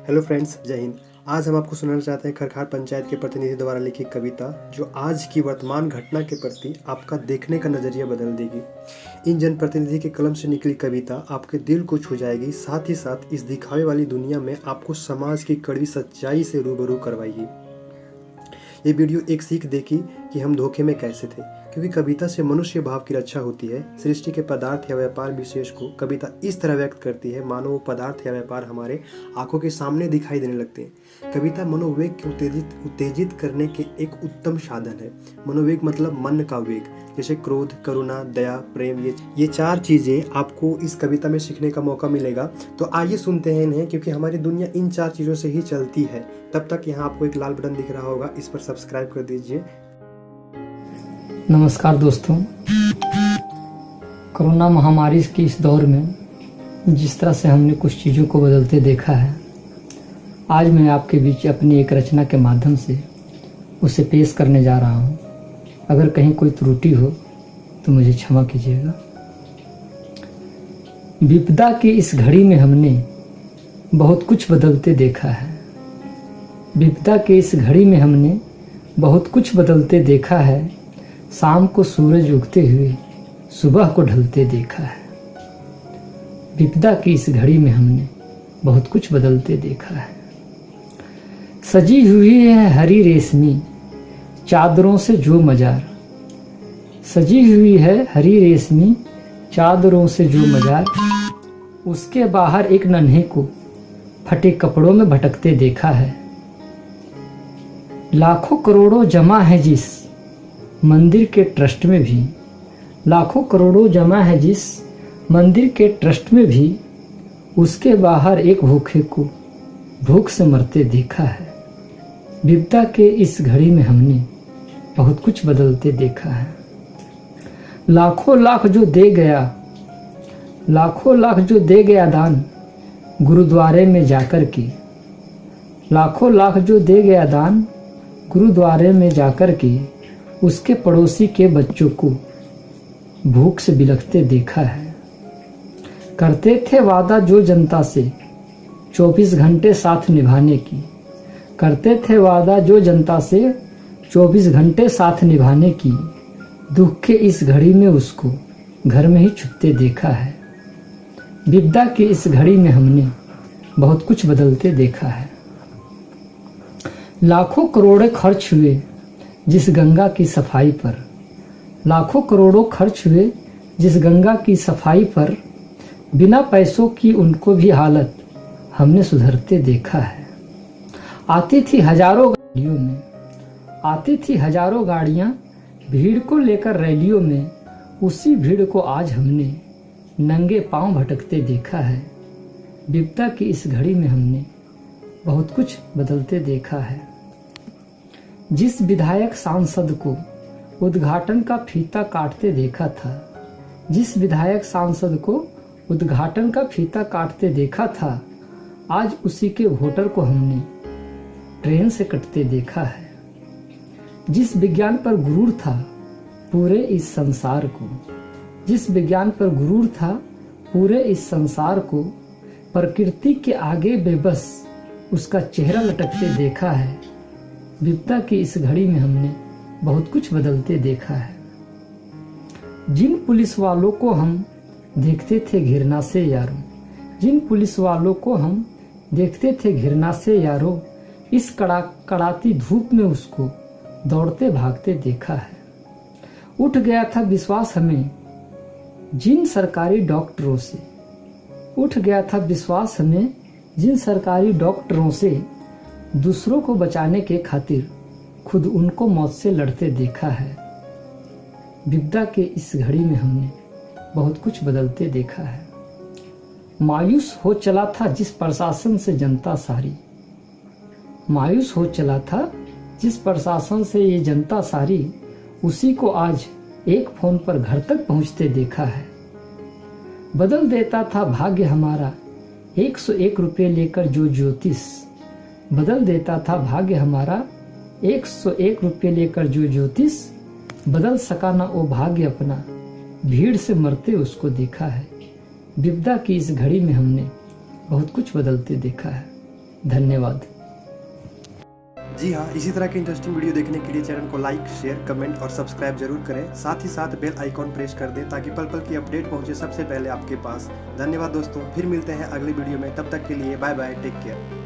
Hello friends, जय हिंद। आज हम आपको सुनाना चाहते हैं खरखार पंचायत के प्रतिनिधि द्वारा लिखी कविता जो आज की वर्तमान घटना के प्रति आपका देखने का नज़रिया बदल देगी। इन जनप्रतिनिधि के कलम से निकली कविता आपके दिल को छू जाएगी, साथ ही साथ इस दिखावे वाली दुनिया में आपको समाज की कड़वी सच्चाई से रूबरू करवाएगी। ये वीडियो एक सीख देगी कि हम धोखे में कैसे थे, क्योंकि कविता से मनुष्य भाव की रक्षा होती है। सृष्टि के पदार्थ या व्यापार विशेष को कविता इस तरह व्यक्त करती है मानो वो पदार्थ या व्यापार हमारे आंखों के सामने दिखाई देने लगते हैं। कविता मनोवेग को उत्तेजित करने के एक उत्तम साधन है। मनोवेग मतलब मन का वेग, जैसे क्रोध, करुणा, दया, प्रेम। ये चार चीज़ें आपको इस कविता में सीखने का मौका मिलेगा। तो आइए सुनते हैं इन्हें, क्योंकि हमारी दुनिया इन चार चीज़ों से ही चलती है। तब तक यहाँ आपको एक लाल बटन दिख रहा होगा, इस पर सब्सक्राइब कर दीजिए। नमस्कार दोस्तों, कोरोना महामारी के इस दौर में जिस तरह से हमने कुछ चीज़ों को बदलते देखा है, आज मैं आपके बीच अपनी एक रचना के माध्यम से उसे पेश करने जा रहा हूँ। अगर कहीं कोई त्रुटि हो तो मुझे क्षमा कीजिएगा। विपदा की इस घड़ी में हमने बहुत कुछ बदलते देखा है। विपदा की इस घड़ी में हमने बहुत कुछ बदलते देखा है। शाम को सूरज उगते हुए सुबह को ढलते देखा है। विपदा की इस घड़ी में हमने बहुत कुछ बदलते देखा है। सजी हुई है हरी रेशमी चादरों से जो मजार, सजी हुई है हरी रेशमी चादरों से जो मजार, उसके बाहर एक नन्हे को फटे कपड़ों में भटकते देखा है। लाखों करोड़ों जमा है जिस मंदिर के ट्रस्ट में भी, लाखों करोड़ों जमा है जिस मंदिर के ट्रस्ट में भी, उसके बाहर एक भूखे को भूख से मरते देखा है। विपदा के इस घड़ी में हमने बहुत कुछ बदलते देखा है। लाखों लाख जो दे गया, लाखों लाख जो दे गया दान गुरुद्वारे में जाकर के, लाखों लाख जो दे गया दान गुरुद्वारे में जाकर के, उसके पड़ोसी के बच्चों को भूख से बिलखते देखा है। करते थे वादा जो जनता से 24 घंटे साथ निभाने की, करते थे वादा जो जनता से 24 घंटे साथ निभाने की, दुख के इस घड़ी में उसको घर में ही छुपते देखा है। विपदा की इस घड़ी में हमने बहुत कुछ बदलते देखा है। लाखों करोड़ों खर्च हुए जिस गंगा की सफाई पर, लाखों करोड़ों खर्च हुए जिस गंगा की सफाई पर, बिना पैसों की उनको भी हालत हमने सुधरते देखा है। आती थी हजारों गाड़ियों में, आती थी हजारों गाड़ियां भीड़ को लेकर रैलियों में, उसी भीड़ को आज हमने नंगे पांव भटकते देखा है। विपदा की इस घड़ी में हमने बहुत कुछ बदलते देखा है। जिस विधायक सांसद को उद्घाटन का फीता काटते देखा था, जिस विधायक सांसद को उद्घाटन का फीता काटते देखा था, आज उसी के वोटर को हमने ट्रेन से कटते देखा है। जिस विज्ञान पर गुरूर था पूरे इस संसार को, जिस विज्ञान पर गुरूर था पूरे इस संसार को, प्रकृति के आगे बेबस उसका चेहरा लटकते देखा है। विपदा की इस घड़ी में हमने बहुत कुछ बदलते देखा है। जिन पुलिस वालों को हम देखते थे घृणा से यारों, जिन पुलिस वालों को हम देखते थे घृणा से यारों, इस कड़ाती धूप में उसको दौड़ते भागते देखा है। उठ गया था विश्वास हमें जिन सरकारी डॉक्टरों से, उठ गया था विश्वास हमें जिन सरकारी डॉक्टरों से, दूसरों को बचाने के खातिर खुद उनको मौत से लड़ते देखा है। विपदा के इस घड़ी में हमने बहुत कुछ बदलते देखा है। मायूस हो चला था जिस प्रशासन से जनता सारी, मायूस हो चला था जिस प्रशासन से ये जनता सारी, उसी को आज एक फोन पर घर तक पहुंचते देखा है। बदल देता था भाग्य हमारा 101 रुपये लेकर जो ज्योतिष, बदल देता था भाग्य हमारा 101 रुपये लेकर जो ज्योतिष, बदल सका ना वो भाग्य अपना भीड़ से मरते उसको देखा है। विपदा की इस घड़ी में हमने बहुत कुछ बदलते देखा है। धन्यवाद। जी हाँ, इसी तरह की इंटरेस्टिंग वीडियो देखने के लिए चैनल को लाइक, शेयर, कमेंट और सब्सक्राइब जरूर करें। साथ ही साथ बेल आइकॉन प्रेस कर दें ताकि पल पल की अपडेट पहुंचे सबसे पहले आपके पास। धन्यवाद दोस्तों, फिर मिलते हैं अगले वीडियो में। तब तक के लिए बाय बाय, टेक केयर।